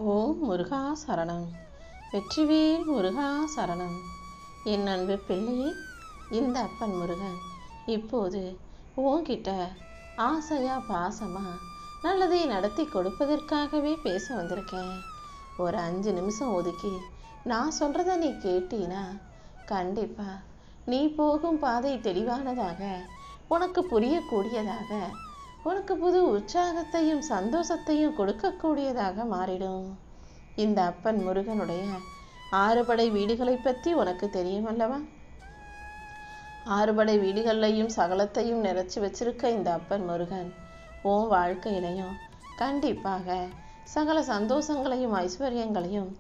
ஓம் முருகா சரணம். வெற்றிவேல் முருகா சரணம். என் அன்பு பிள்ளையே, இந்த அப்பன் முருகன் இப்போது உன்கிட்ட ஆசையா பாசமா நல்லதை நடத்தி கொடுப்பதற்காகவே பேச வந்திருக்கேன். ஒரு 5 நிமிஷம் ஒதுக்கி நான் சொல்றத நீ கேட்டீனா கண்டிப்பா நீ போகும் பாதை தெளிவானதாக, உனக்கு புரியக்கூடியதாக, உனக்கு புது உற்சாகத்தையும் சந்தோஷத்தையும் கொடுக்கக்கூடியதாக மாறிடும். இந்த அப்பன் முருகனுடைய 6 படை வீடுகளை பற்றி உனக்கு தெரியும் அல்லவா? 6 படை வீடுகள்லையும் சகலத்தையும் நிறைச்சி வச்சிருக்க இந்த அப்பன் முருகன் உன் வாழ்க்கையிலையும் கண்டிப்பாக சகல சந்தோஷங்களையும் ஐஸ்வர்யங்களையும்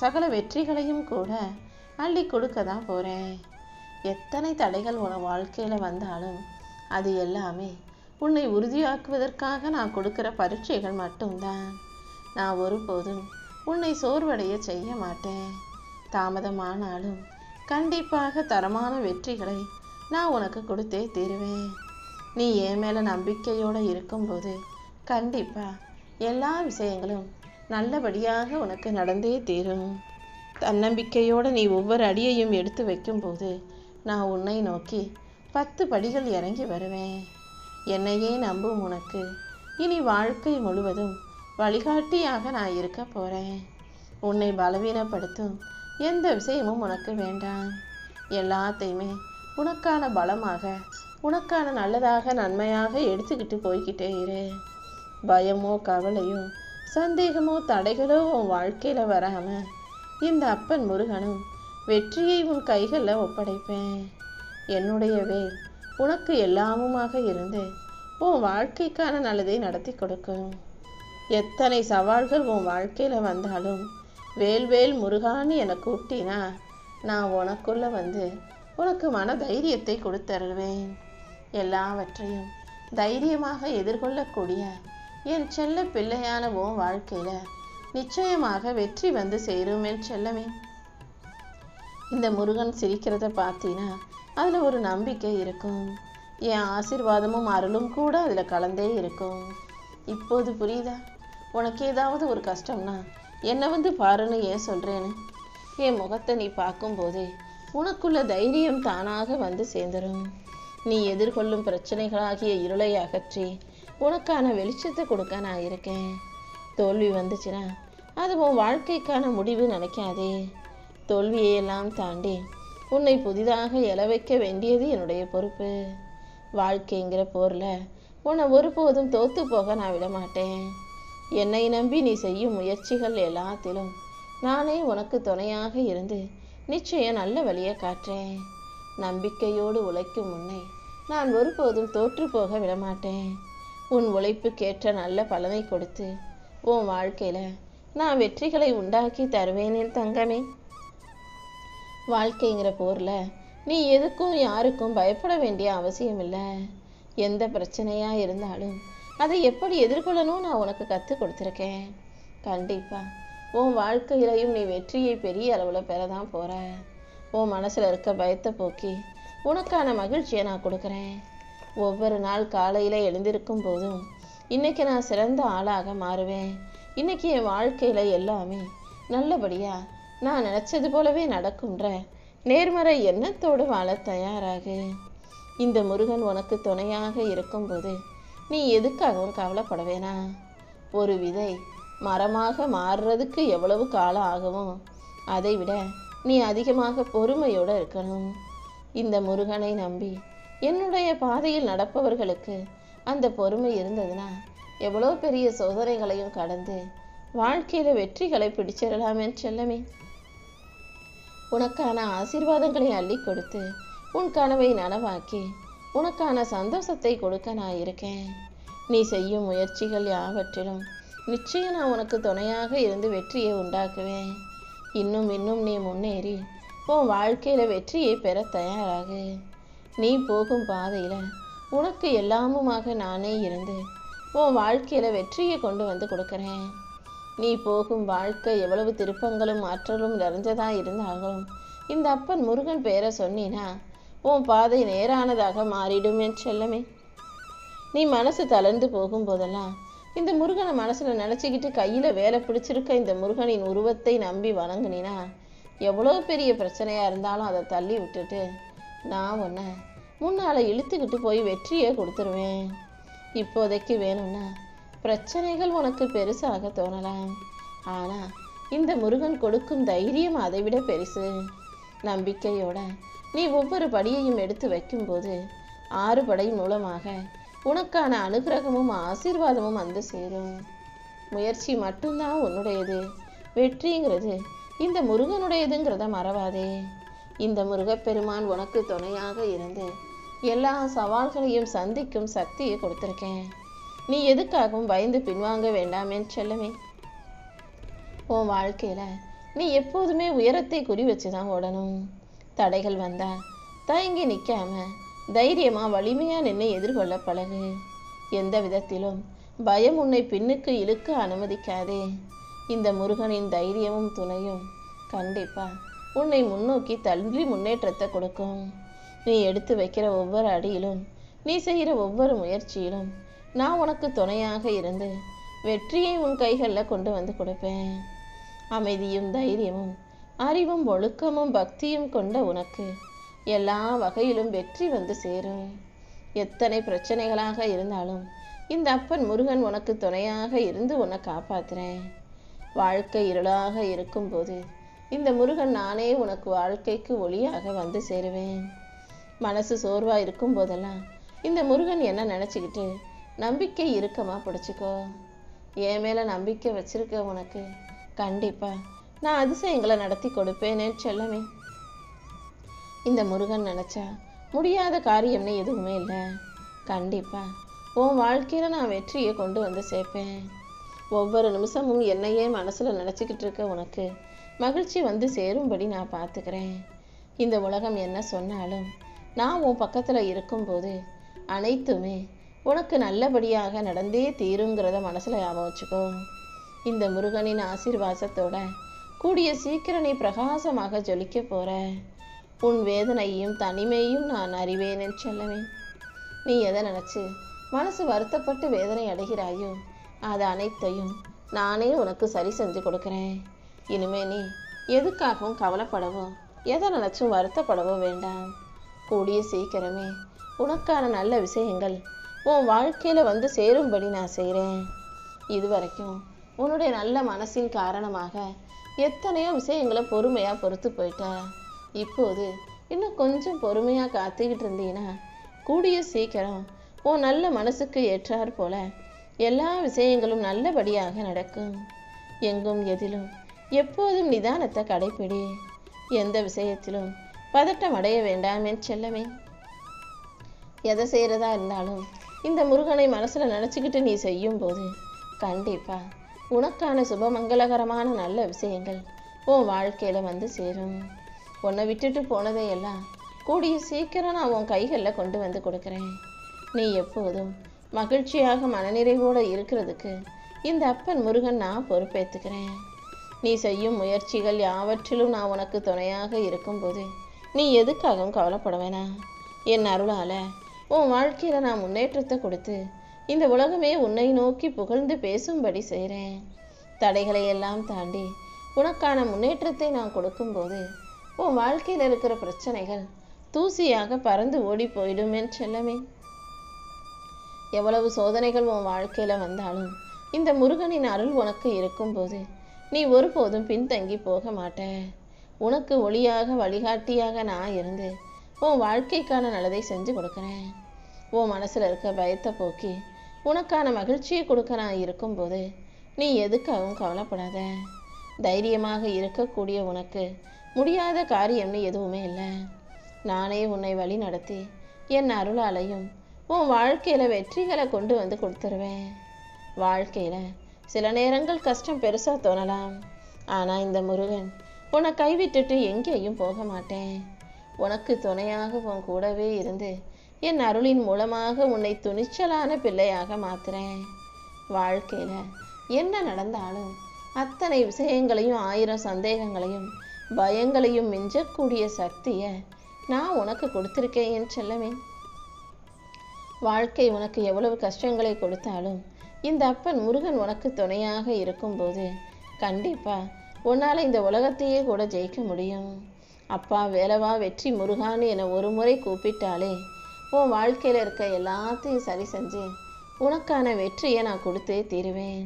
சகல வெற்றிகளையும் கூட அள்ளி கொடுக்க தான் போகிறேன். எத்தனை தடைகள் உன் வாழ்க்கையில் வந்தாலும் அது எல்லாமே உன்னை உறுதியாக்குவதற்காக நான் கொடுக்கிற பரீட்சைகள் மட்டும்தான். நான் ஒருபோதும் உன்னை சோர்வடைய செய்ய மாட்டேன். தாமதமானாலும் கண்டிப்பாக தரமான வெற்றிகளை நான் உனக்கு கொடுத்தே தீருவேன். நீ என் மேலே நம்பிக்கையோடு இருக்கும்போது கண்டிப்பாக எல்லா விஷயங்களும் நல்லபடியாக உனக்கு நடந்தே தீரும். தன்னம்பிக்கையோடு நீ ஒவ்வொரு அடியையும் எடுத்து வைக்கும்போது நான் உன்னை நோக்கி 10 படிகள் இறங்கி வருவேன். என்னையே நம்பும் உனக்கு இனி வாழ்க்கை முழுவதும் வழிகாட்டியாக நான் இருக்க போகிறேன். உன்னை பலவீனப்படுத்தும் எந்த விஷயமும் உனக்கு வேண்டாம். எல்லாத்தையுமே உனக்கான பலமாக, உனக்கான நல்லதாக, நன்மையாக எடுத்துக்கிட்டு போய்கிட்டே இரு. பயமோ கவலையோ சந்தேகமோ தடைகளோ உன் வாழ்க்கையில் வராமல் இந்த அப்பன் முருகனும் வெற்றியை உன் கைகளில் ஒப்படைப்பேன். என்னுடைய வேல் உனக்கு எல்லாமுமாக இருந்து உன் வாழ்க்கைக்கான நல்லதை நடத்தி கொடுக்கும். எத்தனை சவால்கள் உன் வாழ்க்கையில் வந்தாலும் வேல் முருகான்னு என்னை கூப்பிட்டினா நான் உனக்குள்ளே வந்து உனக்கு மன தைரியத்தை கொடுத்தருவேன். எல்லாவற்றையும் தைரியமாக எதிர்கொள்ளக்கூடிய என் செல்ல பிள்ளையான உன் வாழ்க்கையில் நிச்சயமாக வெற்றி வந்து சேரும் என் செல்லமே. இந்த முருகன் சிரிக்கிறத பார்த்தீனா அதில் ஒரு நம்பிக்கை இருக்கும். என் ஆசீர்வாதமும் அருளும் கூட அதில் கலந்தே இருக்கும். இப்போது புரியுதா? உனக்கு ஏதாவது ஒரு கஷ்டம்னா என்னை வந்து பாருன்னு ஏன் சொல்கிறேன்னு? என் முகத்தை நீ பார்க்கும்போதே உனக்குள்ள தைரியம் தானாக வந்து சேர்ந்துடும். நீ எதிர்கொள்ளும் பிரச்சனைகளாகிய இருளை அகற்றி உனக்கான வெளிச்சத்தை கொடுக்க நான் இருக்கேன். தோல்வி வந்துச்சுன்னா அது உன் வாழ்க்கைக்கான முடிவு நினைக்காதே. தோல்வியையெல்லாம் தாண்டி உன்னை புதிதாக எழ வைக்க வேண்டியது என்னுடைய பொறுப்பு. வாழ்க்கைங்கிற போரில் உன்னை ஒருபோதும் தோற்று போக நான் விடமாட்டேன். என்னை நம்பி நீ செய்யும் முயற்சிகள் எல்லாத்திலும் நானே உனக்கு துணையாக இருந்து நிச்சயம் நல்ல வழியை காட்டுறேன். நம்பிக்கையோடு உழைக்கும் உன்னை நான் ஒருபோதும் தோற்று போக விடமாட்டேன். உன் உழைப்புக்கேற்ற நல்ல பலனை கொடுத்து உன் வாழ்க்கையில் நான் வெற்றிகளை உண்டாக்கி தருவேன் என் தங்கமே. வாழ்க்கைங்கிற போரில் நீ எதுக்கும் யாருக்கும் பயப்பட வேண்டிய அவசியம் இல்லை. எந்த பிரச்சனையாக இருந்தாலும் அதை எப்படி எதிர்கொள்ளணும் நான் உனக்கு கற்றுக் கொடுத்துருக்கேன். கண்டிப்பாக உன் வாழ்க்கையிலையும் நீ வெற்றியை பெரிய அளவில் பெற தான் போகிற. உன் மனசில் இருக்க பயத்தை போக்கி உனக்கான மகிழ்ச்சியை நான் கொடுக்குறேன். ஒவ்வொரு நாள் காலையில் எழுந்திருக்கும் போதும் இன்றைக்கி நான் சிறந்த ஆளாக மாறுவேன். இன்றைக்கி என் வாழ்க்கையில் எல்லாமே நல்லபடியாக நான் நினச்சது போலவே நடக்கும்ன்ற நேர்மறை எண்ணத்தோடு வாழ தயாராகு. இந்த முருகன் உனக்கு துணையாக இருக்கும்போது நீ எதுக்காகவும் கவலைப்பட வேணாம். ஒரு விதை மரமாக மாறுறதுக்கு எவ்வளவு காலம் ஆகுமோ அதை விட நீ அதிகமாக பொறுமையோடு இருக்கணும். இந்த முருகனை நம்பி என்னுடைய பாதையில் நடப்பவர்களுக்கு அந்த பொறுமை இருந்ததுன்னா எவ்வளோ பெரிய சோதனைகளையும் கடந்து வாழ்க்கையில் வெற்றிகளை பிடிச்சிடலாமே செல்லமே. உனக்கான ஆசீர்வாதங்களை அள்ளி கொடுத்து உன் கனவை நனவாக்கி உனக்கான சந்தோஷத்தை கொடுக்க நான் இருக்கேன். நீ செய்யும் முயற்சிகள் யாவற்றிலும் நிச்சயம் நான் உனக்கு துணையாக இருந்து வெற்றியை உண்டாக்குவேன். இன்னும் நீ முன்னேறி உன் வாழ்க்கையில் வெற்றியை பெற தயாராகு. நீ போகும் பாதையில் உனக்கு எல்லாமுமாக நானே இருந்து உன் வாழ்க்கையில் வெற்றியை கொண்டு வந்து கொடுக்குறேன். நீ போகும் வாழ்க்கை எவ்வளவு திருப்பங்களும் ஆற்றலும் நிறைஞ்சதாக இருந்தாலும் இந்த அப்பன் முருகன் பேரை சொன்னினா உன் பாதை நேரானதாக மாறிடும் என் செல்லமே. நீ மனசு தளர்ந்து போகும்போதெல்லாம் இந்த முருகனை மனசுல நினைச்சுக்கிட்டு கையில வேலை பிடிச்சிருக்க இந்த முருகனின் உருவத்தை நம்பி வணங்குனினா எவ்வளோ பெரிய பிரச்சனையா இருந்தாலும் அதை தள்ளி விட்டுட்டு நான் உன்னை முன்னால இழுத்துக்கிட்டு போய் வெற்றியை கொடுத்துருவேன். இப்போதைக்கு வேணும்னா பிரச்சனைகள் உனக்கு பெருசாக தோணலாம், ஆனா இந்த முருகன் கொடுக்கும் தைரியம் அதை விட பெருசு. நம்பிக்கையோட நீ ஒவ்வொரு படியையும் எடுத்து வைக்கும்போது 6 படை மூலமாக உனக்கான அனுகிரகமும் ஆசீர்வாதமும் வந்து சேரும். முயற்சி மட்டும்தான் உன்னுடையது, வெற்றிங்கிறது இந்த முருகனுடையதுங்கிறத மறவாதே. இந்த முருகப்பெருமான் உனக்கு துணையாக இருந்து எல்லா சவால்களையும் சந்திக்கும் சக்தியை கொடுத்துருக்கேன். நீ எதுக்காகவும் பயந்து பின்வாங்க வேண்டாமேன்னு செல்லமே. உன் வாழ்க்கையில நீ எப்போதுமே உயரத்தை குறி வச்சுதான் ஓடணும். தடைகள் வந்தா தயங்கி நிற்காம தைரியமா வலிமையா நின்று எதிர்கொள்ள பழகு. எந்த விதத்திலும் பயம் உன்னை பின்னுக்கு இழுக்க அனுமதிக்காதே. இந்த முருகனின் தைரியமும் துணையும் கண்டிப்பா உன்னை முன்னோக்கி தள்ளி முன்னேற்றத்தை கொடுக்கும். நீ எடுத்து வைக்கிற ஒவ்வொரு அடியிலும், நீ செய்கிற ஒவ்வொரு முயற்சியிலும் நான் உனக்கு துணையாக இருந்து வெற்றியை உன் கைகளில் கொண்டு வந்து கொடுப்பேன். அமைதியும் தைரியமும் அறிவும் ஒழுக்கமும் பக்தியும் கொண்ட உனக்கு எல்லா வகையிலும் வெற்றி வந்து சேரும். எத்தனை பிரச்சனைகளாக இருந்தாலும் இந்த அப்பன் முருகன் உனக்கு துணையாக இருந்து உன்னை காப்பாத்துறேன். வாழ்க்கை இருளாக இருக்கும்போது இந்த முருகன் நானே உனக்கு வாழ்க்கைக்கு ஒளியாக வந்து சேருவேன். மனசு சோர்வா இருக்கும் போதெல்லாம் இந்த முருகன் என்ன நினைச்சுக்கிட்டு நம்பிக்கை இறுக்கமா பிடிச்சிக்கோ. என் மேல நம்பிக்கை வச்சிருக்க உனக்கு கண்டிப்பா நான் அதிசயங்களை நடத்தி கொடுப்பேனே செல்லமே. இந்த முருகன் நினைச்சா முடியாத காரியம்னு எதுவுமே இல்லை. கண்டிப்பா உன் வாழ்க்கையில நான் வெற்றியை கொண்டு வந்து சேர்ப்பேன். ஒவ்வொரு நிமிஷமும் என்னையே மனசுல நினைச்சுக்கிட்டு இருக்க உனக்கு மகிழ்ச்சி வந்து சேரும்படி நான் பார்த்துக்கிறேன். இந்த உலகம் என்ன சொன்னாலும் நான் உன் பக்கத்துல இருக்கும்போது அனைத்துமே உனக்கு நல்லபடியாக நடந்தே தீருங்கிறத மனசுல ஞாபகம் வச்சுக்கோ. இந்த முருகனின் ஆசீர்வாதத்தோட கூடிய சீக்கிரம் நீ பிரகாசமாக ஜொலிக்க போற. உன் வேதனையும் தனிமையும் நான் அறிவேனே செல்லவே. நீ எதை நினைச்சு மனசு வருத்தப்பட்டு வேதனை அடைகிறாயோ அது அனைத்தையும் நானே உனக்கு சரி செஞ்சு கொடுக்குறேன். இனிமே நீ எதுக்காகவும் கவலைப்படவோ எதை நினைச்சும் வருத்தப்படவோ வேண்டாம். கூடிய சீக்கிரமே உனக்கான நல்ல விஷயங்கள் உன் வாழ்க்கையில வந்து சேரும்படி நான் செய்கிறேன். இதுவரைக்கும் உன்னுடைய நல்ல மனசின் காரணமாக எத்தனையோ விஷயங்களை பொறுமையா பொறுத்து போயிட்ட. இப்போது இன்னும் கொஞ்சம் பொறுமையா காத்துக்கிட்டு இருந்தீங்கன்னா கூடிய சீக்கிரம் உன் நல்ல மனசுக்கு ஏற்றாற் போல எல்லா விஷயங்களும் நல்லபடியாக நடக்கும். எங்கும் எதிலும் எப்போதும் நிதானத்தை கடைப்பிடி. எந்த விஷயத்திலும் பதட்டம் அடைய வேண்டாம் என் செல்லமே. எதை செய்யறதா இருந்தாலும் இந்த முருகனை மனசுல நினைச்சுக்கிட்டு நீ செய்யும் போது கண்டிப்பா உனக்கான சுபமங்களகரமான நல்ல விஷயங்கள் உன் வாழ்க்கையில வந்து சேரும். உன்னை விட்டுட்டு போனதையெல்லாம் கூடிய சீக்கிரம் நான் உன் கைகளில் கொண்டு வந்து கொடுக்குறேன். நீ எப்போதும் மகிழ்ச்சியாக மனநிறைவோடு இருக்கிறதுக்கு இந்த அப்பன் முருகன் நான் பொறுப்பேற்றுக்கிறேன். நீ செய்யும் முயற்சிகள் யாவற்றிலும் நான் உனக்கு துணையாக இருக்கும்போது நீ எதுக்காகவும் கவலைப்பட வேணாம். என் அருளால உன் வாழ்க்கையில நான் முன்னேற்றத்தை கொடுத்து இந்த உலகமே உன்னை நோக்கி புகழ்ந்து பேசும்படி செய்கிறேன். தடைகளை எல்லாம் தாண்டி உனக்கான முன்னேற்றத்தை நான் கொடுக்கும்போது உன் வாழ்க்கையில் இருக்கிற பிரச்சனைகள் தூசியாக பறந்து ஓடி போயிடும் என் செல்லமே. எவ்வளவு சோதனைகள் உன் வாழ்க்கையில வந்தாலும் இந்த முருகனின் அருள் உனக்கு இருக்கும்போது நீ ஒருபோதும் பின்தங்கி போக மாட்ட. உனக்கு ஒளியாக வழிகாட்டியாக நான் இருந்து உன் வாழ்க்கைக்கான நல்லதை செஞ்சு கொடுக்குறேன். உன் மனசுல இருக்க பயத்தை போக்கி உனக்கான மகிழ்ச்சியை கொடுக்க நான் இருக்கும்போது நீ எதுக்காகவும் கவலைப்படாத. தைரியமாக இருக்கக்கூடிய உனக்கு முடியாத காரியம்னு எதுவுமே இல்லை. நானே உன்னை வழி நடத்தி என் அருளாலையும் உன் வாழ்க்கையில வெற்றிகளை கொண்டு வந்து கொடுத்துருவேன். வாழ்க்கையில சில நேரங்கள் கஷ்டம் பெருசா தோணலாம், ஆனா இந்த முருகன் உன்னை கைவிட்டுட்டு எங்கேயும் போக மாட்டேன். உனக்கு துணையாக உன் கூடவே இருந்து என் அருளின் மூலமாக உன்னை துணிச்சலான பிள்ளையாக மாத்துறேன். வாழ்க்கையில என்ன நடந்தாலும் அத்தனை விஷயங்களையும் 1000 சந்தேகங்களையும் பயங்களையும் மிஞ்சக்கூடிய சக்தியை நான் உனக்கு கொடுத்துருக்கேன் என் செல்லமே. வாழ்க்கை உனக்கு எவ்வளவு கஷ்டங்களை கொடுத்தாலும் இந்த அப்பன் முருகன் உனக்கு துணையாக இருக்கும்போது கண்டிப்பா உன்னால் இந்த உலகத்தையே கூட ஜெயிக்க முடியும். அப்பா வேலவா வெற்றி முருகான்னு என்னை ஒரு முறை கூப்பிட்டாலே உன் வாழ்க்கையில் இருக்க எல்லாத்தையும் சரி செஞ்சு உனக்கான வெற்றியை நான் கொடுத்தே தீருவேன்.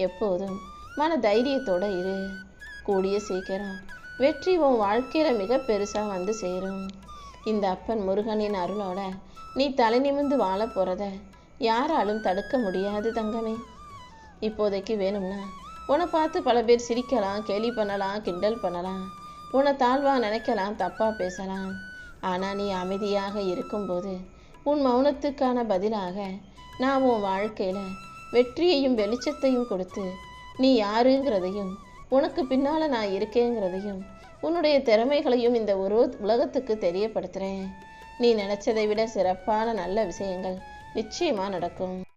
எப்போதும் மன தைரியத்தோட இரு. கூடிய சீக்கிரம் வெற்றி உன் வாழ்க்கையில் மிக பெருசாக வந்து சேரும். இந்த அப்பன் முருகனின் அருளோட நீ தலை நிமிர்ந்து வாழ போகிறத யாராலும் தடுக்க முடியாது தங்கமே. இப்போதைக்கு வேணும்னா உன்னை பார்த்து பல பேர் சிரிக்கலாம், கேலி பண்ணலாம், கிண்டல் பண்ணலாம், உன்னை தாழ்வாக நினைக்கலாம், தப்பாக பேசலாம். ஆனால் நீ அமைதியாக இருக்கும்போது உன் மௌனத்துக்கான பதிலாக நான் உன் வாழ்க்கையில் வெற்றியையும் வெளிச்சத்தையும் கொடுத்து நீ யாருங்கிறதையும் உனக்கு பின்னால் நான் இருக்கேங்கிறதையும் உன்னுடைய திறமைகளையும் இந்த ஒரு உலகத்துக்கு தெரியப்படுத்துகிறேன். நீ நினச்சதை விட சிறப்பான நல்ல விஷயங்கள் நிச்சயமாக நடக்கும்.